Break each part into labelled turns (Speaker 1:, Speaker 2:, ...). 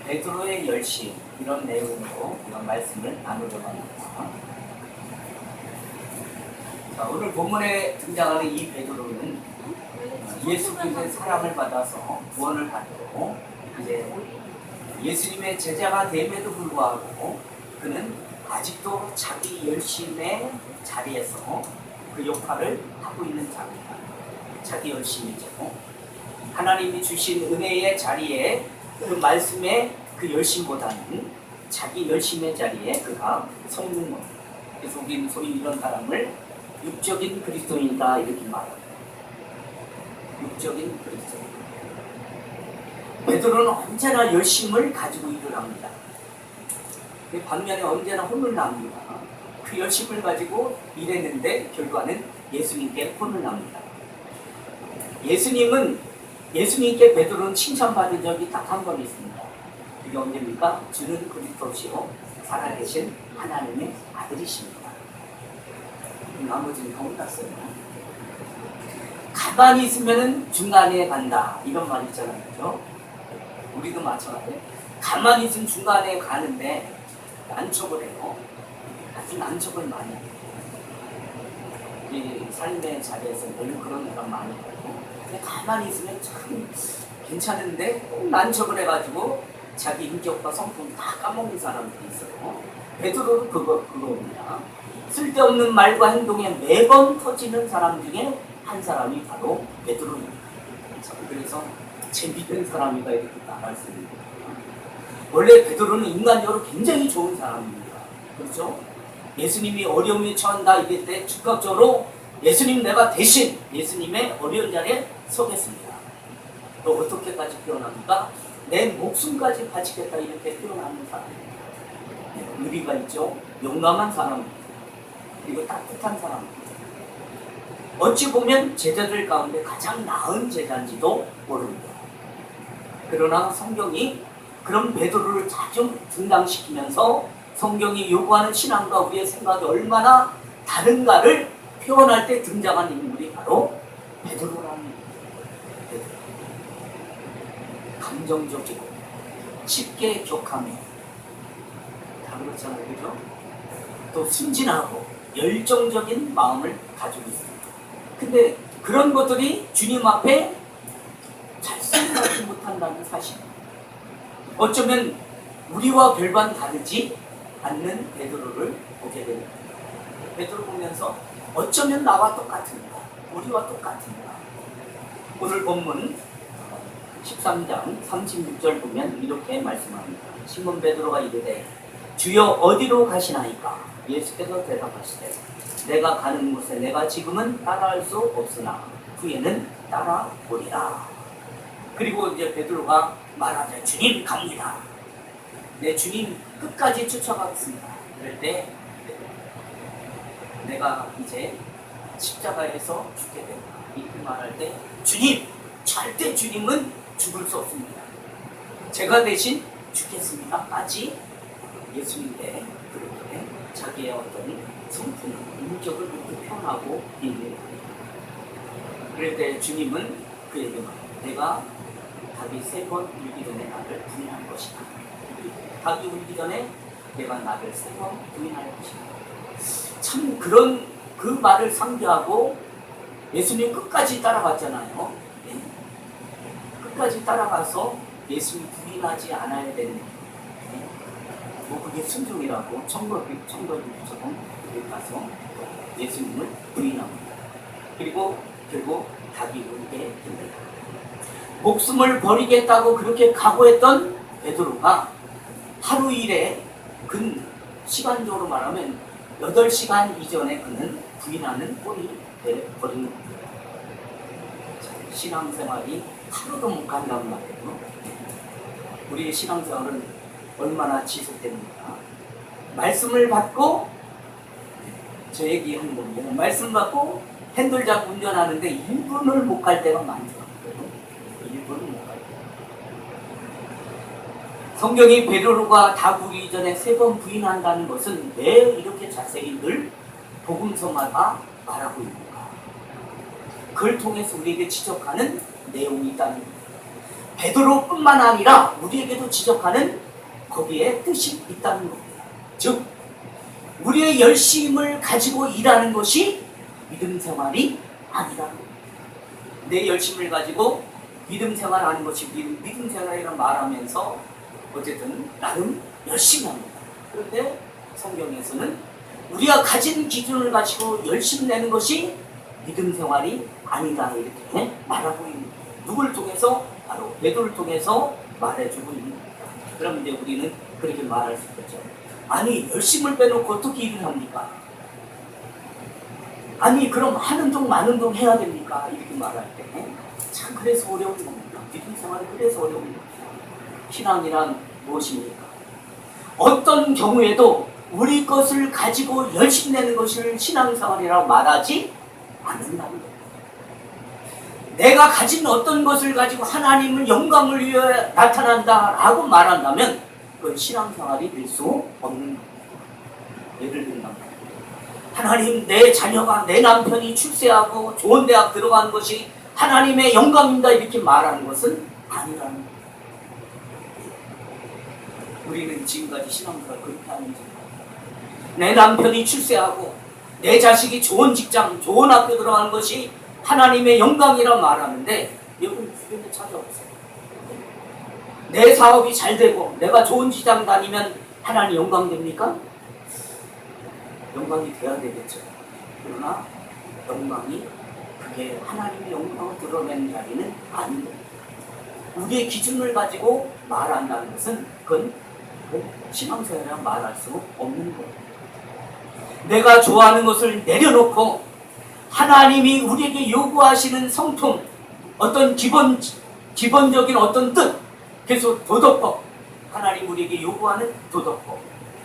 Speaker 1: 베드로의 열심 이런 내용으로 이런 말씀을 나누려고 합니다. 자, 오늘 본문에 등장하는 이 베드로는 예수 그리스도의 사랑을 받아서 구원을 받고 이제 예수님의 제자가 됨에도 불구하고 그는 아직도 자기 열심의 자리에서 그 역할을 하고 있는 자입니다. 자기 열심이죠. 하나님이 주신 은혜의 자리에 그 말씀의 그 열심보다는 자기 열심의 자리에 그가 서 있는 겁니다. 그래서 우리는 소위 이런 사람을 육적인 그리스도인이다 이렇게 말합니다. 육적인 그리스도인. 베드로는 언제나 열심을 가지고 일을 합니다. 반면에 언제나 혼을 납니다. 그 열심을 가지고 일했는데 결과는 예수님께 혼을 납니다. 예수님께 베드로는 칭찬받은 적이 딱 한 번 있습니다. 그게 언제입니까? 주는 그리스도시요 살아계신 하나님의 아들이십니다. 나머지는 까먹었어요. 가만히 있으면 중간에 간다 이런 말 있잖아요. 그렇죠? 우리도 마찬가지예요. 가만히 있으면 중간에 가는데 난척을 해요. 아주 난척을 많이 해요. 이 삶의 자리에서 늘 그런 애가 많이 있고 가만히 있으면 참 괜찮은데 난척을 해가지고 자기 인격과 성품 다 까먹는 사람들이 있어요. 베드로는 그거입니다. 쓸데없는 말과 행동에 매번 터지는 사람 중에 한 사람이 바로 베드로입니다. 그래서 재밌는 사람이다 이렇게 말할 수 있는 거예요. 원래 베드로는 인간적으로 굉장히 좋은 사람입니다. 그렇죠? 예수님이 어려움에 처한다 이럴 때 즉각적으로 예수님 내가 대신 예수님의 어려운 자리에 서겠습니다. 또 어떻게까지 표현합니까? 내 목숨까지 바치겠다 이렇게 표현하는 사람입니다. 의리가 있죠. 용감한 사람입니다. 그리고 따뜻한 사람입니다. 어찌 보면 제자들 가운데 가장 나은 제자인지도 모릅니다. 그러나 성경이 그런 베드로를 자주 등장시키면서 성경이 요구하는 신앙과 우리의 생각이 얼마나 다른가를 표현할 때 등장하는 인물이 바로 베드로라는 베드로. 감정적이고 쉽게 격하며 다 그렇잖아요. 그죠? 또 순진하고 열정적인 마음을 가지고 있습니다. 근데 그런 것들이 주님 앞에 잘 쓰임받지 못한다는 사실입니다. 어쩌면 우리와 별반 다르지 않는 베드로를 보게 됩니다. 베드로 보면서 어쩌면 나와 똑같은가, 우리와 똑같은가. 오늘 본문 13장 36절 보면 이렇게 말씀합니다. 시몬 베드로가 이르되 주여 어디로 가시나이까? 예수께서 대답하시되 내가 가는 곳에 내가 지금은 따라할 수 없으나 후에는 따라오리라. 그리고 이제 베드로가 말하되 주님 갑니다. 내 주님 끝까지 쫓아가겠습니다. 그럴 때 내가 이제 십자가에서 죽게 된다. 이렇게 말할 때 주님! 절대 주님은 죽을 수 없습니다. 제가 대신 죽겠습니다. 까지 예수님께 그렇게 자기의 어떤 성품, 인격을 그렇게 표현하고 있는 거예요. 그럴 때 주님은 그에게 말합니다. 내가 닭이 3번 울기 전에 나를 부인할 것이다. 닭이 울기 전에 내가 나를 3번 부인할 것이다. 참 그런 그 말을 상기하고 예수님 끝까지 따라갔잖아요. 네. 끝까지 따라가서 예수님 부인하지 않아야 되는 네. 뭐 그게 순종이라고 청거리처럼 가서 예수님을 부인합니다. 그리고 결국 닭이 울게 됩니다. 목숨을 버리겠다고 그렇게 각오했던 베드로가 하루 일에 근 시간적으로 말하면 8시간 이전에 그는 부인하는 꼴이 되어버린 겁니다. 신앙생활이 하루도 못 간다는 말이에요. 우리의 신앙생활은 얼마나 지속됩니까? 말씀을 받고 저 얘기하는 겁니다. 말씀 받고 핸들 잡고 운전하는데 1분을 못 갈 때가 많더라고요. 1분을 못 갈 때. 성경이 베드로가 다구기 전에 3번 부인한다는 것은 왜 이렇게 자세히 늘 복음서마다 말하고 있는가? 그걸 통해서 우리에게 지적하는 내용이 있다는 겁니다. 베드로뿐만 아니라 우리에게도 지적하는 거기에 뜻이 있다는 겁니다. 즉 우리의 열심을 가지고 일하는 것이 믿음 생활이 아니라는 겁니다. 내 열심을 가지고 믿음 생활하는 것이 믿음 생활이라고 말하면서 어쨌든 나름 열심히 합니다. 그런데 성경에서는 우리가 가진 기준을 가지고 열심히 내는 것이 믿음 생활이 아니다 이렇게 말하고 있는 거예요. 누굴 통해서? 바로 베드로를 통해서 말해주고 있는 겁니다. 그럼 이제 우리는 그렇게 말할 수 있겠죠. 아니 열심을 빼놓고 어떻게 일을 합니까? 아니 그럼 하는 동 마는 동 해야 됩니까? 이렇게 말할 때 참 그래서 어려운 겁니다. 믿음 생활이 그래서 어려운 겁니다. 신앙이란 무엇입니까? 어떤 경우에도 우리 것을 가지고 열심히 내는 것을 신앙생활이라고 말하지 않는다는 겁니다. 내가 가진 어떤 것을 가지고 하나님을 영광을 위해 나타난다라고 말한다면 그건 신앙생활이 될 수 없는 겁니다. 예를 들면 하나님 내 자녀가 내 남편이 출세하고 좋은 대학 들어가는 것이 하나님의 영광입니다 이렇게 말하는 것은 아니라는 겁니다. 우리는 지금까지 신앙생활 그렇게 하는 거죠. 내 남편이 출세하고 내 자식이 좋은 직장, 좋은 학교 들어가는 것이 하나님의 영광이라 말하는데 여러분 주변에 찾아오세요. 내 사업이 잘 되고 내가 좋은 직장 다니면 하나님 영광 됩니까? 영광이 돼야 되겠죠. 그러나 영광이 그게 하나님의 영광을 드러내는 자리는 아닌 겁니다. 우리의 기준을 가지고 말한다는 것은 그건 신앙생활이라 말할 수 없는 거예요. 내가 좋아하는 것을 내려놓고 하나님이 우리에게 요구하시는 성품, 어떤 기본적인 어떤 뜻, 그래서 도덕법, 하나님 우리에게 요구하는 도덕법,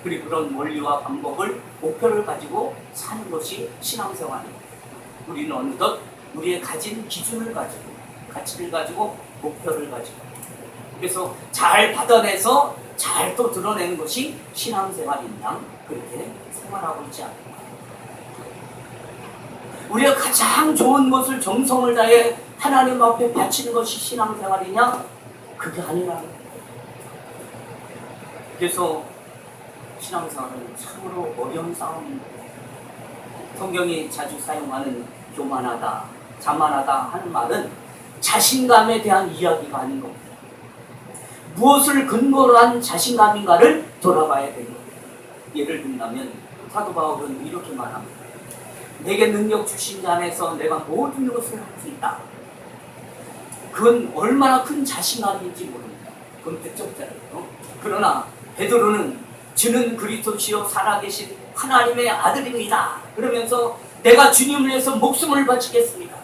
Speaker 1: 그리고 그런 원리와 방법을, 목표를 가지고 사는 것이 신앙생활입니다. 우리는 어느덧 우리의 가진 기준을 가지고, 가치를 가지고, 목표를 가지고, 그래서 잘 받아내서 잘 또 드러내는 것이 신앙생활인 양 그렇게 생활하고 있지 않을까. 우리가 가장 좋은 것을 정성을 다해 하나님 앞에 바치는 것이 신앙생활이냐? 그게 아니라는 거예요. 그래서 신앙생활은 참으로 어려운 싸움입니다. 성경이 자주 사용하는 교만하다, 자만하다 하는 말은 자신감에 대한 이야기가 아닌 겁니다. 무엇을 근거로 한 자신감인가를 돌아봐야 되는 겁니다. 예를 든다면 사도 바울은 이렇게 말합니다. 내게 능력 주신 자 안에서 내가 모든 것을 할 수 있다. 그건 얼마나 큰 자신감인지 모릅니다. 그건 백점짜리예요. 그러나 베드로는 주는 그리스도시요 살아계신 하나님의 아들입니다. 그러면서 내가 주님을 위해서 목숨을 바치겠습니다.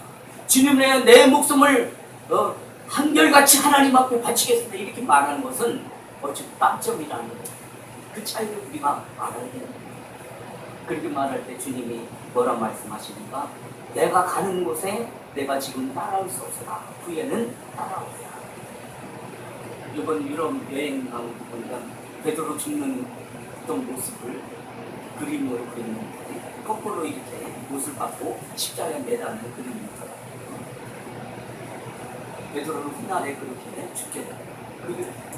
Speaker 1: 주님을 위해 내 목숨을 한결같이 하나님 앞에 바치겠습니다. 이렇게 말하는 것은 어찌 빵점이라는 거예요. 그 차이를 우리가 알아야 됩니다. 그렇게 말할 때 주님이 뭐라 말씀하십니까? 내가 가는 곳에 내가 지금 따라올 수 없으나 후에는 따라오리라. 이번 유럽 여행 간 보니까 베드로 죽는 어떤 모습을 그림으로 그렸는데 거꾸로 이렇게 못을 받고 십자가에 매다는 그림입니다. 베드로는 훗날에 그렇게 죽게 됩니다.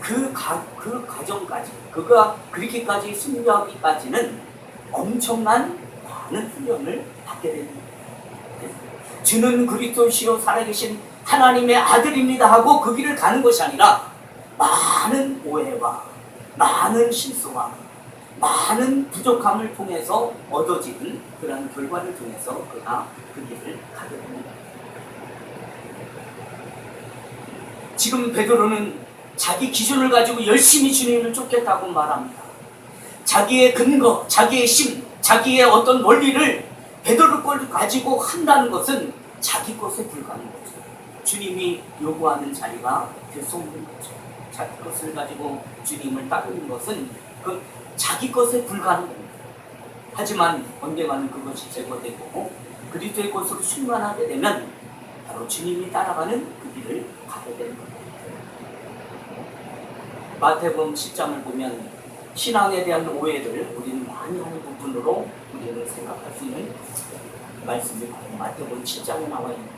Speaker 1: 그 과정까지 그가 그렇게까지 승리하기까지는 엄청난 많은 훈련을 받게 됩니다. 주는 그리스도시요 살아계신 하나님의 아들입니다 하고 그 길을 가는 것이 아니라 많은 오해와 많은 실수와 많은 부족함을 통해서 얻어지는 그런 결과를 통해서 그가 그 길을 가게 됩니다. 지금 베드로는 자기 기준을 가지고 열심히 주님을 쫓겠다고 말합니다. 자기의 근거, 자기의 심, 자기의 어떤 원리를 베드로 걸 가지고 한다는 것은 자기 것에 불과한 거죠. 주님이 요구하는 자리가 될 수 없는 거죠. 자기 것을 가지고 주님을 따르는 것은 그 자기 것에 불과한 겁니다. 하지만 언젠가는 그것이 제거되고 그리스도의 것으로 충만하게 되면 바로 주님이 따라가는 그 길을 가게 되는 겁니다. 마태복음 10장을 보면 신앙에 대한 오해를 우리는 많이 하는 부분으로 우리는 생각할 수 있는 말씀이 바로 마태복음 7장에 나와 있습니다.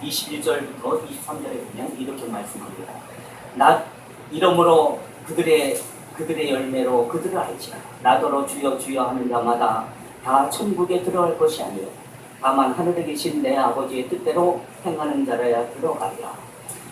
Speaker 1: 21절부터 23절에 보면 이렇게 말씀합니다. 나 이러므로 그들의 열매로 그들을 알지라. 나더러 주여 주여 하는 자마다 다 천국에 들어갈 것이 아니요 다만 하늘에 계신 내 아버지의 뜻대로 행하는 자라야 들어가리라.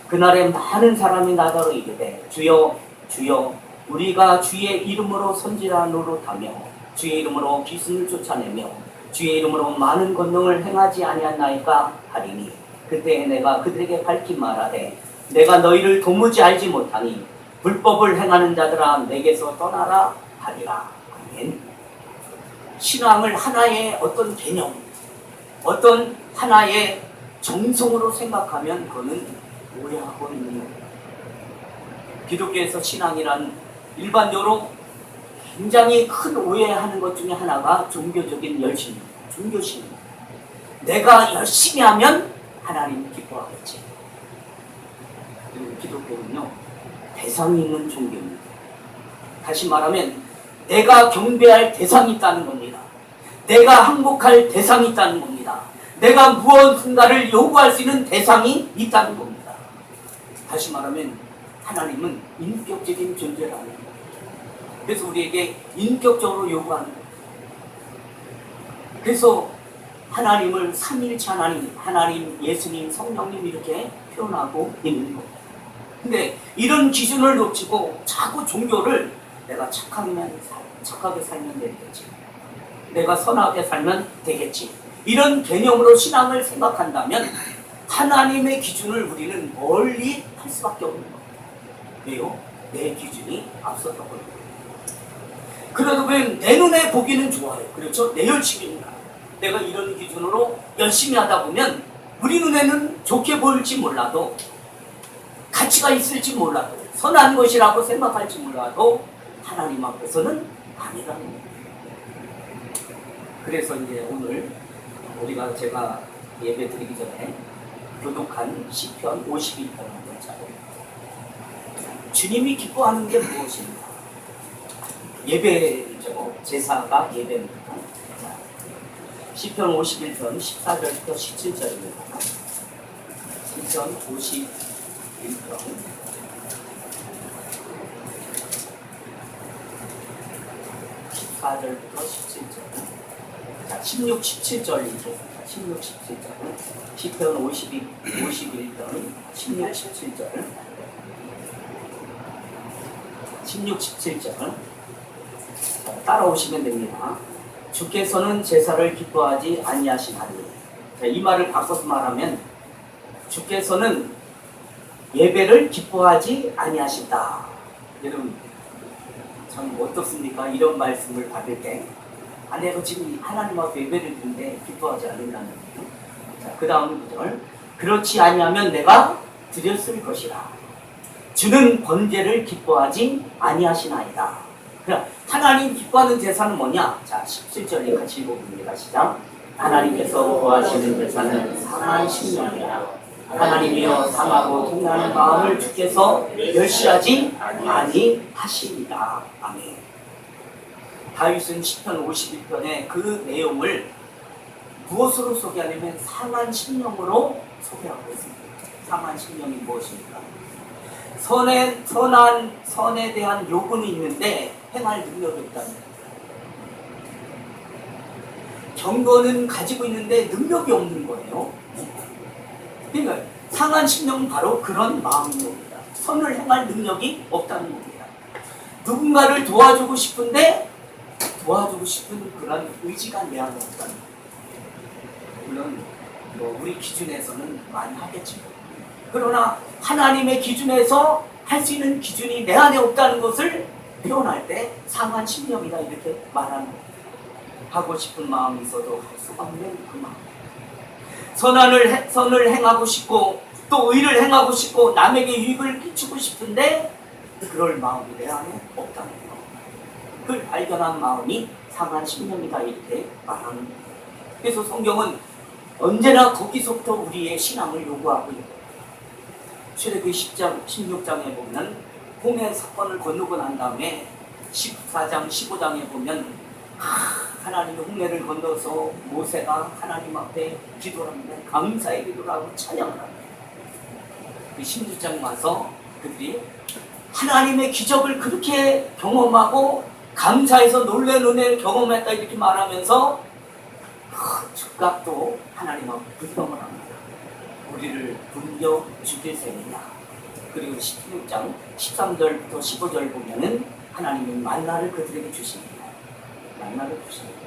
Speaker 1: 그날에 많은 사람이 나더러 이르되 주여 주여 우리가 주의 이름으로 선지자 노릇하며 주의 이름으로 귀신을 쫓아내며 주의 이름으로 많은 권능을 행하지 아니하나이까 하리니 그때 내가 그들에게 밝히 말하되 내가 너희를 도무지 알지 못하니 불법을 행하는 자들아 내게서 떠나라 하리라. 아멘. 신앙을 하나의 어떤 개념, 어떤 하나의 정성으로 생각하면 그거는 오해하고 있는 거예요. 기독교에서 신앙이란 일반적으로 굉장히 큰 오해하는 것 중에 하나가 종교적인 열심입니다. 종교심입니다. 내가 열심히 하면 하나님 기뻐하겠지. 그리고 기독교는요, 대상이 있는 종교입니다. 다시 말하면 내가 경배할 대상이 있다는 겁니다. 내가 항복할 대상이 있다는 겁니다. 내가 무언가를 요구할 수 있는 대상이 있다는 겁니다. 다시 말하면 하나님은 인격적인 존재라는 겁니다. 그래서 우리에게 인격적으로 요구하는 거예요. 그래서 하나님을 삼위일체 하나님, 예수님, 성령님 이렇게 표현하고 있는 거예요. 근데 이런 기준을 놓치고 자꾸 종교를 내가 착하게 살면 되겠지. 내가 선하게 살면 되겠지. 이런 개념으로 신앙을 생각한다면 하나님의 기준을 우리는 멀리 할 수밖에 없는 거예요. 왜요? 내 기준이 앞서서 버린 거예요. 그래도 내 눈에 보기는 좋아요. 그렇죠? 내 열심입니다. 내가 이런 기준으로 열심히 하다 보면 우리 눈에는 좋게 보일지 몰라도 가치가 있을지 몰라도 선한 것이라고 생각할지 몰라도 하나님 앞에서는 아니라는 거예요. 그래서 이제 오늘 제가 예배 드리기 전에 교독한 시편 52편 한번 짜고 주님이 기뻐하는 게 무엇입니까? 예배죠. 제사가 예배입니다. 시편 51편 14절부터 17절입니다. 시편 51편 14절부터 17절. 자, 16, 17절 읽겠습니다. 16, 17절. 시편 51편 16, 17절. 16, 17절. 따라오시면 됩니다. 주께서는 제사를 기뻐하지 아니하시나니. 이 말을 바꿔서 말하면 주께서는 예배를 기뻐하지 아니하신다. 여러분 참 어떻습니까? 이런 말씀을 받을 때 내가 지금 하나님 앞에 예배를 드리는데 기뻐하지 않는다는 거예요. 자, 그 다음 구절. 그렇지 아니하면 내가 드렸을 것이라. 주는 번제를 기뻐하지 아니하시나이다. 그럼 하나님 기뻐하는 제사는 뭐냐? 자, 17절에 같이 읽어봅니다. 시작. 하나님께서 구하시는 제사는 상한 심령이라. 하나님이여 상하고 통나는 마음을 주께서 멸시하지 아니하시리라. 아멘. 다윗은 시편 51편의 그 내용을 무엇으로 소개하냐면 상한 심령으로 소개하고 있습니다. 상한 심령이 무엇입니까? 선에 대한 요구는 있는데 행할 능력이 없다는 거예요. 경건은 가지고 있는데 능력이 없는 거예요. 그러니까 상한 심령은 바로 그런 마음인 겁니다. 선을 행할 능력이 없다는 겁니다. 누군가를 도와주고 싶은데 도와주고 싶은 그런 의지가 내 안에 없다는 거예요. 물론 우리 기준에서는 많이 하겠지만 그러나 하나님의 기준에서 할 수 있는 기준이 내 안에 없다는 것을 표현할 때 상한 심령이다 이렇게 말하는 거예요. 하고 싶은 마음이 있어도 할 수가 없는 그 마음. 선을 행하고 싶고 또 의를 행하고 싶고 남에게 유익을 끼치고 싶은데 그럴 마음이 내 안에 없다는 거. 그걸 발견한 마음이 상한 심령이다 이렇게 말하는 거예요. 그래서 성경은 언제나 거기서부터 우리의 신앙을 요구하고 있는 거예요. 출애굽기 10장, 16장에 보면 홍해 사건을 건너고 난 다음에 14장, 15장에 보면 하나님의 홍해를 건너서 모세가 하나님 앞에 기도를 합니다. 감사의 기도를 하고 찬양을 합니다. 그 16장 와서 그들이 하나님의 기적을 그렇게 경험하고 감사해서 놀란 은혜를 경험했다 이렇게 말하면서 즉각 또 하나님 앞에 불평을 합니다. 우리를 굶겨 죽일 셈이냐. 그리고 16장 13절부터 15절 보면은 하나님은 만나를 그들에게 주십니다. 만나를 주십니다.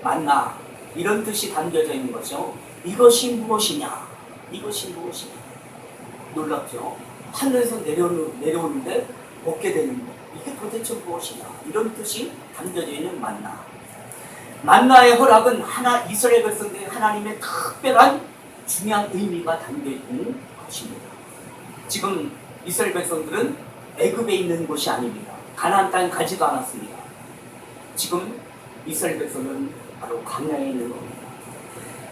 Speaker 1: 만나 이런 뜻이 담겨져 있는 거죠. 이것이 무엇이냐? 이것이 무엇이냐? 놀랍죠? 하늘에서 내려오는데 먹게 되는 것. 이게 도대체 무엇이냐? 이런 뜻이 담겨져 있는 만나. 만나의 허락은 이스라엘 백성들이 하나님의 특별한 중요한 의미가 담겨 있는 것입니다. 지금 이스라엘 백성들은 애굽에 있는 곳이 아닙니다. 가나안 땅에 가지도 않았습니다. 지금 이스라엘 백성은 바로 광야에 있는 겁니다.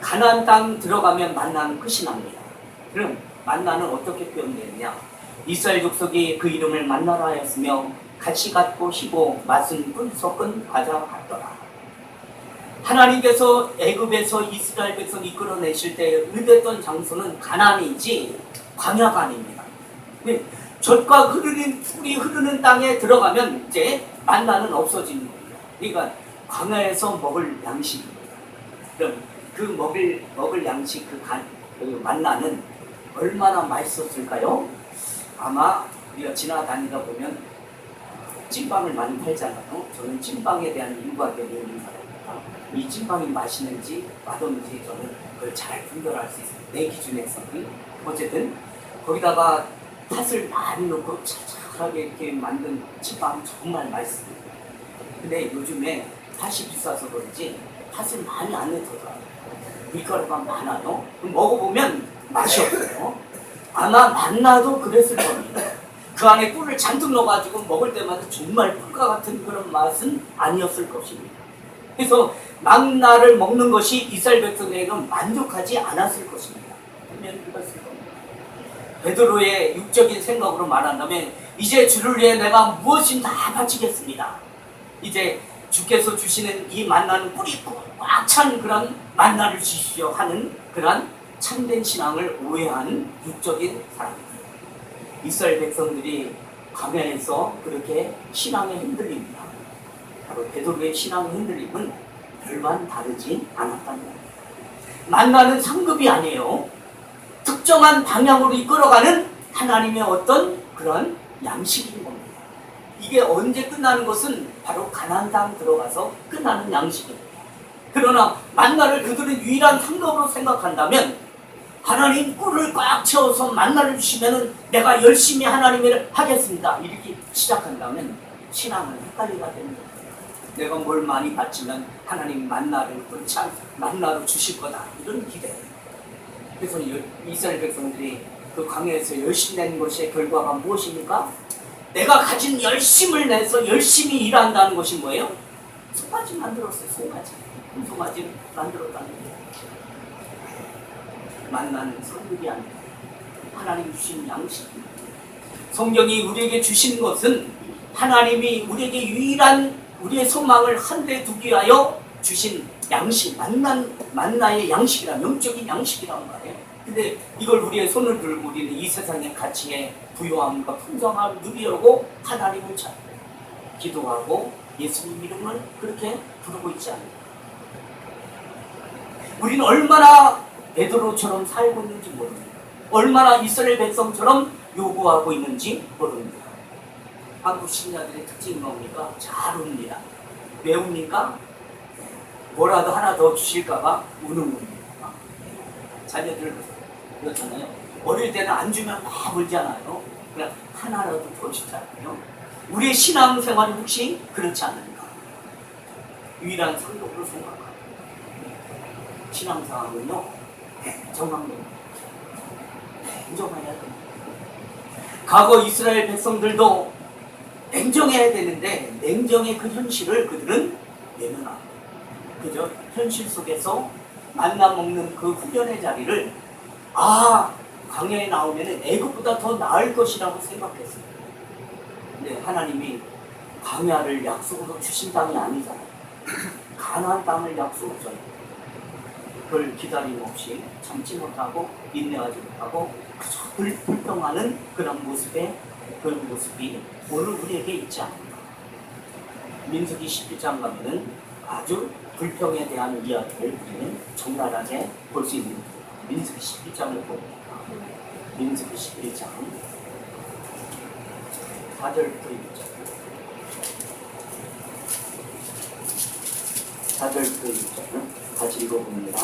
Speaker 1: 가나안 땅 들어가면 만나는 끝이 납니다. 그럼 만나는 어떻게 표현되느냐? 이스라엘 족속이 그 이름을 만나라 하였으며 같이 갖고 희고 맛은 꿀 섞은 과자 같더라. 하나님께서 애굽에서 이스라엘 백성 이끌어내실 때 의됐던 장소는 가나안이지 광야가 아닙니다. 젖과 꿀이 흐르는 땅에 들어가면 이제 만나는 없어지는 겁니다. 그러니까 광야에서 먹을 양식입니다. 그럼 그 먹을 양식 그 만나는 얼마나 맛있었을까요? 아마 우리가 지나다니다 보면 찐빵을 많이 팔잖아요. 저는 찐빵에 대한 일과에 있는 사람입니다. 이 찐빵이 맛있는지 맛없는지 저는 그걸 잘 분별할 수 있어요. 내 기준에서는. 어쨌든 거기다가 팥을 많이 넣고 찰찰하게 이렇게 만든 찐빵 정말 맛있습니다. 근데 요즘에 팥이 비싸서 그런지 팥을 많이 안 넣더라고요. 밀가루가 많아요. 그럼 먹어보면 맛이 없어요. 아마 만나도 그랬을 겁니다. 그 안에 꿀을 잔뜩 넣어가지고 먹을 때마다 정말 꿀과 같은 그런 맛은 아니었을 것입니다. 그래서 만나를 먹는 것이 이스라엘 백성에게는 만족하지 않았을 것입니다. 분명히 그랬을 겁니다. 베드로의 육적인 생각으로 말한다면 이제 주를 위해 내가 무엇인 다 바치겠습니다. 이제 주께서 주시는 이 만나는 꿀이 꽉 찬 그런 만나를 주시오 하는 그런 참된 신앙을 오해하는 육적인 사람입니다. 이스라엘 백성들이 광야에서 그렇게 신앙에 흔들립니다. 바로 베드로의 신앙의 흔들림은 별반 다르지 않았다는 겁니다. 만나는 상급이 아니에요. 특정한 방향으로 이끌어가는 하나님의 어떤 그런 양식인 겁니다. 이게 언제 끝나는 것은 바로 가나안 땅 들어가서 끝나는 양식입니다. 그러나 만나를 그들은 유일한 상급으로 생각한다면 하나님 꿀을 꽉 채워서 만나를 주시면 내가 열심히 하나님을 하겠습니다. 이렇게 시작한다면 신앙은 헷갈리가 됩니다. 내가 뭘 많이 받지만 하나님 만나를 만나로 주실 거다. 이런 기대. 그래서 이스라엘 백성들이 그 광야에서 열심히 낸 것의 결과가 무엇입니까? 내가 가진 열심을 내서 열심히 일한다는 것이 뭐예요? 송아지 만들었어요. 송아지 만들었다는 거예요. 만나는 성급이 아니라 하나님 주신 양식입니다. 성경이 우리에게 주신 것은 하나님이 우리에게 유일한 우리의 소망을 한데 두기 위하여 주신 양식, 만나의 양식이란 영적인 양식이란 말이에요. 근데 이걸 우리의 손을 들고 우리는 이 세상의 가치에 부요함과 풍성함을 누리려고 하나님을 찾고 기도하고 예수님 이름을 그렇게 부르고 있지 않습니까? 우리는 얼마나 베드로처럼 살고 있는지 모릅니다. 얼마나 이스라엘 백성처럼 요구하고 있는지 모릅니다. 한국 신자들의 특징이 뭡니까? 잘 웁니다. 왜 웁니까? 뭐라도 하나 더 주실까봐 우는 겁니다. 자녀들 그렇잖아요. 어릴 때는 안 주면 막 울잖아요. 그냥 하나라도 더 주잖아요. 우리의 신앙생활이 혹시 그렇지 않는가? 유일한 상급으로 생각합니다. 신앙생활은요, 정확합니다. 냉정해야 됩니다. 과거 이스라엘 백성들도 냉정해야 되는데 냉정의 그 현실을 그들은 외면합니다. 그죠? 현실 속에서 만나 먹는 그 훈련의 자리를 광야에 나오면 애굽보다 더 나을 것이라고 생각했어요. 근데 하나님이 광야를 약속으로 주신 땅이 아니잖아요. 가나안 땅을 약속했어요. 그걸 기다림 없이 참지 못하고 인내하지 못하고 그저 불평하는 그런 모습이 오늘 우리에게 있지 않는가. 민수기 11장 가면은 아주 불평에 대한 이야기를 우리는 적나라하게 볼 수 있는 민수기 11장을 봅니다. 민수기 11장 4절부터 6절 4절부터 6절 같이 읽어봅니다.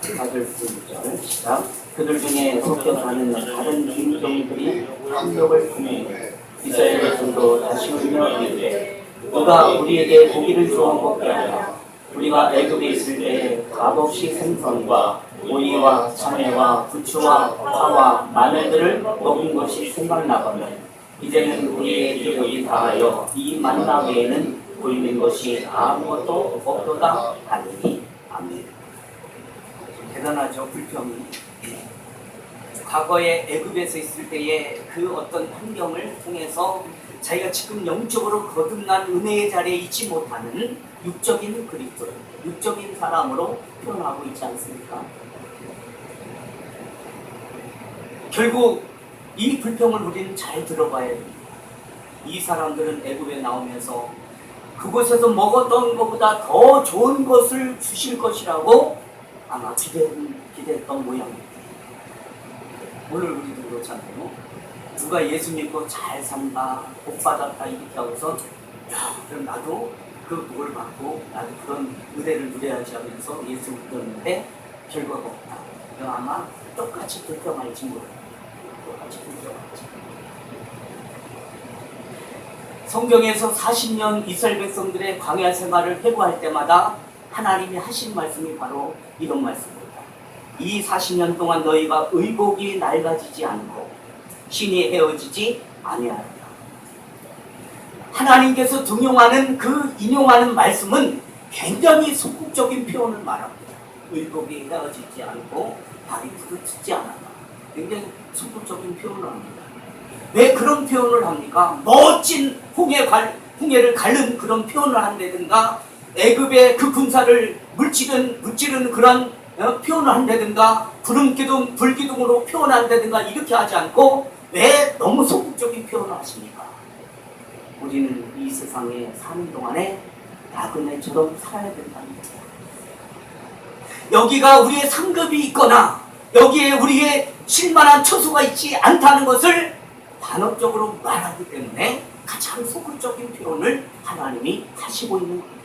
Speaker 1: 4절부터 6절 시작. 그들 중에 섞여 사는 다른 인종들이 합력을 품에 이스라엘 백성도 다시 울며 이르되 누가 우리에게 고기를 주어 먹게 하라. 우리가 애굽에 있을 때 값없이 생선과 오이와 참외와 부추와 파와 마늘들을 먹은 것이 생각나거든 이제는 우리의 기력이 다하여 이 만나 외에는 보이는 것이 아무것도 없도다 하니 아멘. 대단하죠. 불평이. 과거에 애굽에서 있을 때의 그 어떤 환경을 통해서 자기가 지금 영적으로 거듭난 은혜의 자리에 있지 못하는 육적인 그리스도, 육적인 사람으로 표현하고 있지 않습니까? 결국 이 불평을 우리는 잘 들어봐야 됩니다. 이 사람들은 애굽에 나오면서 그곳에서 먹었던 것보다 더 좋은 것을 주실 것이라고 아마 기대했던 모양입니다. 오늘 우리도 그렇잖아요. 누가 예수 믿고 잘 산다, 복 받았다 이렇게 하고서 야, 그럼 나도 그 복을 받고 나도 그런 은혜를 누려야지 하면서 예수 믿었는데 결과가 없다. 그럼 아마 똑같이 불평할지 모릅니다. 똑같이 불평할지. 성경에서 40년 이스라엘 백성들의 광야 생활을 회고할 때마다 하나님이 하신 말씀이 바로 이런 말씀입니다. 이 40년 동안 너희가 의복이 낡아지지 않고 신이 헤어지지 아니하리라. 하나님께서 인용하는 말씀은 굉장히 소극적인 표현을 말합니다. 의복이 헤어지지 않고 발이 부르짖지 않았다. 굉장히 소극적인 표현을 합니다. 왜 그런 표현을 합니까? 멋진 홍해를 가른 그런 표현을 한다든가 애굽의 그 군사를 무찌르는 그런 표현을 한다든가 불기둥으로 표현한다든가 이렇게 하지 않고 왜 너무 소극적인 표현을 하십니까? 우리는 이 세상에 사는 동안에 나그네처럼 살아야 된다는 거예요. 여기가 우리의 상급이 있거나 여기에 우리의 쉴만한 처소가 있지 않다는 것을 단언적으로 말하기 때문에 가장 소극적인 표현을 하나님이 하시고 있는 겁니다.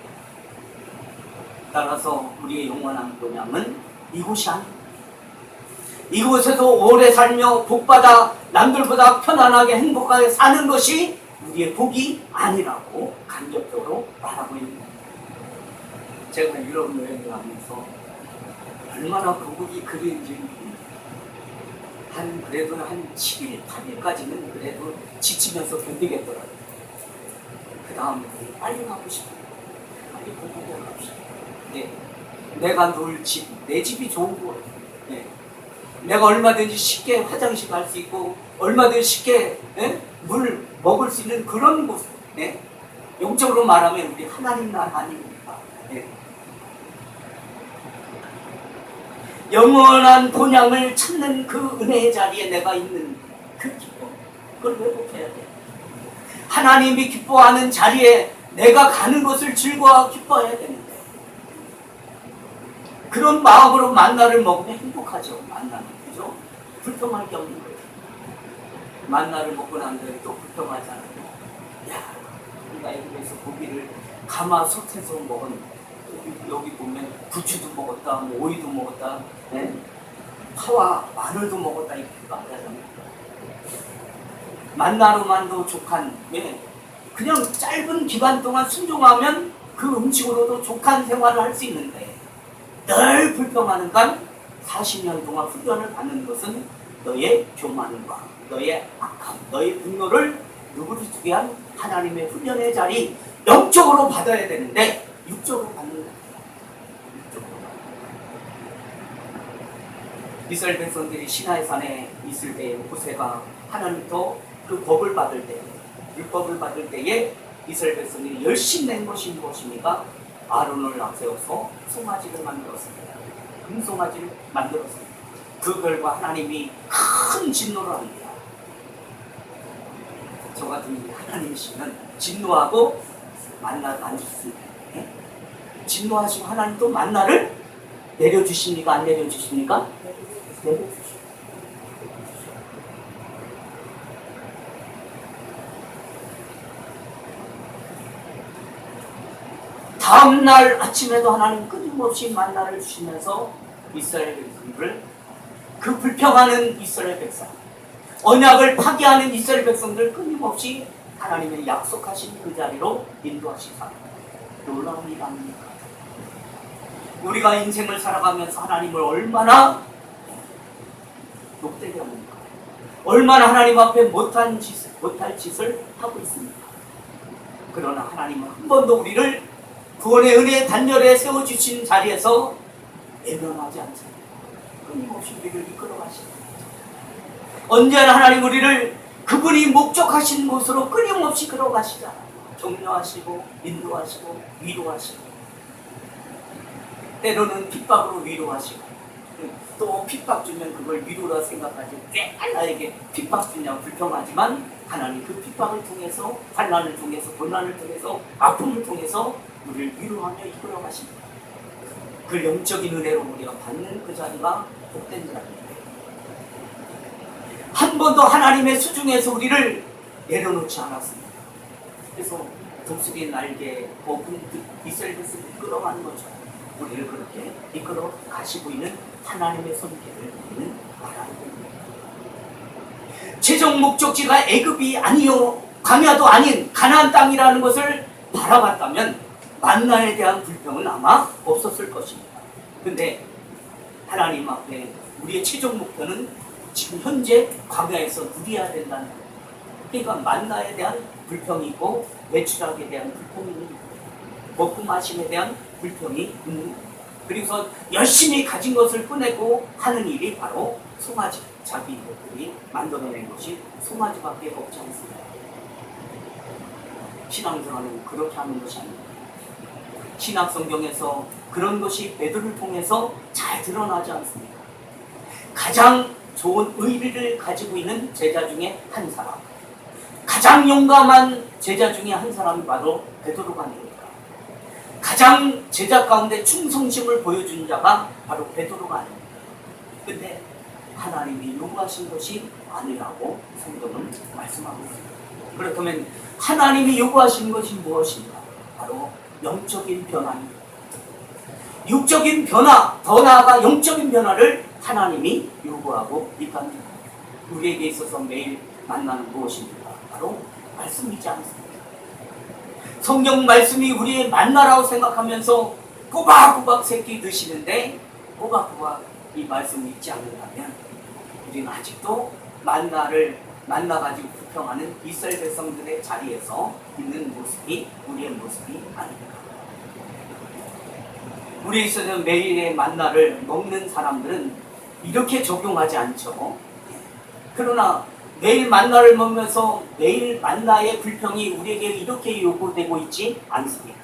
Speaker 1: 따라서 우리의 영원한 본향은 이곳이 아닙니다. 이곳에서 오래 살며 복받아 남들보다 편안하게 행복하게 사는 것이 우리의 복이 아니라고 간접적으로 말하고 있는 겁니다. 제가 유럽 여행을 하면서 얼마나 고국이 그리운지 그래도 한 7일, 8일까지는 그래도 지치면서 견디겠더라고요. 그 다음에 빨리 가고 싶어요. 빨리 고국에 가고 싶어요. 네. 내가 놀 집, 내 집이 좋은 거예요. 네. 내가 얼마든지 쉽게 화장실 갈 수 있고 얼마든지 쉽게 물 먹을 수 있는 그런 곳. 네. 영적으로 말하면 우리 하나님 나라 아닙니까? 네. 영원한 본향을 찾는 그 은혜의 자리에 내가 있는 그 기쁨, 그걸 회복해야 돼. 하나님이 기뻐하는 자리에 내가 가는 것을 즐거워 기뻐해야 되는데 그런 마음으로 만나를 먹으면 행복하죠. 만나는 그죠? 불평할 게 없는 거예요. 만나를 먹고 난 다음에 또 불평하잖아요. 야, 우리가 여기서 고기를 가마솥에서 먹은 여기 보면 부추도 먹었다, 뭐 오이도 먹었다, 네? 파와 마늘도 먹었다 이렇게 말하잖아요. 만나로만도 족한, 네? 그냥 짧은 기간 동안 순종하면 그 음식으로도 족한 생활을 할 수 있는데 늘 불평하는 간 40년 동안 훈련을 받는 것은 너의 교만과 너의 악함, 너의 분노를 누구를 주게 한 하나님의 훈련의 자리 영적으로 받아야 되는데 육적으로 받는 거예요. 이스라엘 백성들이 시나이 산에 있을 때 모세가 하나님부터 그 법을 받을 때, 율법을 받을 때에 이스라엘 백성이 열심히 낸 것이 무엇입니까? 아론을 앞세워서 송아지를 만들었습니다. 금송아지를 만들었습니다. 그 결과 하나님이 큰 진노를 합니다. 저 같은 하나님이시면 진노하고 만나를 안 주십니다. 진노하시고 하나님도 만나를 내려주십니까? 안 내려주십니까? 내려주십니다. 다음날 아침에도 하나님 끊임없이 만나를 주시면서 이스라엘 백성들을, 그 불평하는 이스라엘 백성, 언약을 파기하는 이스라엘 백성들 끊임없이 하나님의 약속하신 그 자리로 인도하시사 놀라운 일 아닙니까? 우리가 인생을 살아가면서 하나님을 얼마나 욕되게 합니까? 얼마나 하나님 앞에 못할 짓을 하고 있습니까? 그러나 하나님은 한 번도 우리를 구원의 은혜의 단열에 세워주신 자리에서 외면하지 않습니다. 끊임없이 우리를 이끌어 가십니다. 언제나 하나님 우리를 그분이 목적하신 곳으로 끊임없이 끌어가시잖아요. 격려하시고 인도하시고 위로하시고, 때로는 핍박으로 위로하시고, 또 핍박 주면 그걸 위로라 생각하지 왜 나에게 핍박 주냐 불평하지만 하나님 그 핍박을 통해서, 환난을 통해서, 고난을 통해서, 아픔을 통해서 우리를 위로하며 이끌어 가십니다. 그 영적인 은혜로 우리가 받는 그 자리가 복된 자리입니다. 한 번도 하나님의 수중에서 우리를 내려놓지 않았습니다. 그래서 독수리 날개 뽑은 이스라엘 백성을 이끌어가는 것처럼 우리를 그렇게 이끌어 가시고 있는 하나님의 손길을 우리는 알아야 됩니다. 최종 목적지가 애굽이 아니요 광야도 아닌 가나안 땅이라는 것을 바라봤다면 만나에 대한 불평은 아마 없었을 것입니다. 근데 하나님 앞에 우리의 최종 목표는 지금 현재 광야에서 누려야 된다는 거예요. 그러니까 만나에 대한 불평이 있고 매출하게 대한 불평이 있는 거예요. 먹고 마심에 대한 불평이 있는 거예요. 그래서 열심히 가진 것을 꺼내고 하는 일이 바로 송아지, 자기 이것들이 만들어낸 것이 송아지밖에 없지 않습니다. 신앙생활은 그렇게 하는 것이 아닙니다. 신약 성경에서 그런 것이 베드로를 통해서 잘 드러나지 않습니다. 가장 좋은 의리를 가지고 있는 제자 중에 한 사람, 가장 용감한 제자 중에 한 사람이 바로 베드로가 아닙니까? 가장 제자 가운데 충성심을 보여준 자가 바로 베드로가 아닙니까? 근데 하나님이 요구하신 것이 아니라고 성경은 말씀하고 있습니다. 그렇다면 하나님이 요구하신 것이 무엇인가? 바로 영적인 변화입니다. 육적인 변화, 더 나아가 영적인 변화를 하나님이 요구하고 있답니다. 우리에게 있어서 매일 만나는 무엇입니까? 바로 말씀이지 않습니까? 성경 말씀이 우리의 만나라고 생각하면서 꼬박꼬박 새끼 드시는데 꼬박꼬박 이 말씀을 잊지 않는다면 우리는 아직도 만나를 만나가지고 불평하는 이스라엘 백성들의 자리에서 있는 모습이 우리의 모습이 아닙니다. 우리에 있어서 매일의 만나를 먹는 사람들은 이렇게 적용하지 않죠. 그러나 매일 만나를 먹으면서 매일 만나의 불평이 우리에게 이렇게 요구되고 있지 않습니까?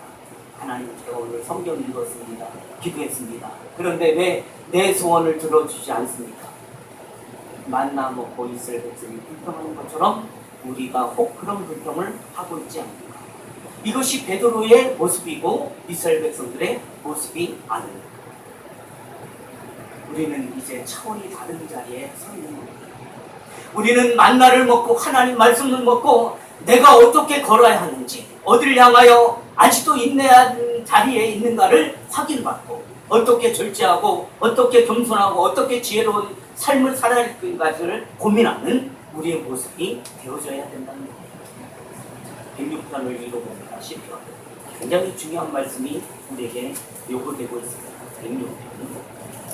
Speaker 1: 하나님, 제가 오늘 성경 읽었습니다. 기도했습니다. 그런데 왜 내 소원을 들어주지 않습니까? 만나 먹고 이스라엘 백성이 불평하는 것처럼 우리가 혹 그런 불평을 하고 있지 않습니까? 이것이 베드로의 모습이고 이스라엘 백성들의 모습이 아닙니다. 우리는 이제 차원이 다른 자리에 서 있는 겁니다. 우리는 만나를 먹고 하나님 말씀을 먹고 내가 어떻게 걸어야 하는지, 어디를 향하여 아직도 인내한 자리에 있는가를 확인받고 어떻게 절제하고 어떻게 겸손하고 어떻게 지혜로운 삶을 살아야 할까를 고민하는 우리의 모습이 되어져야 된다는 겁니다. 106편을 읽어보면 굉장히 중요한 말씀이 우리에게 요구되고 있습니다. 106편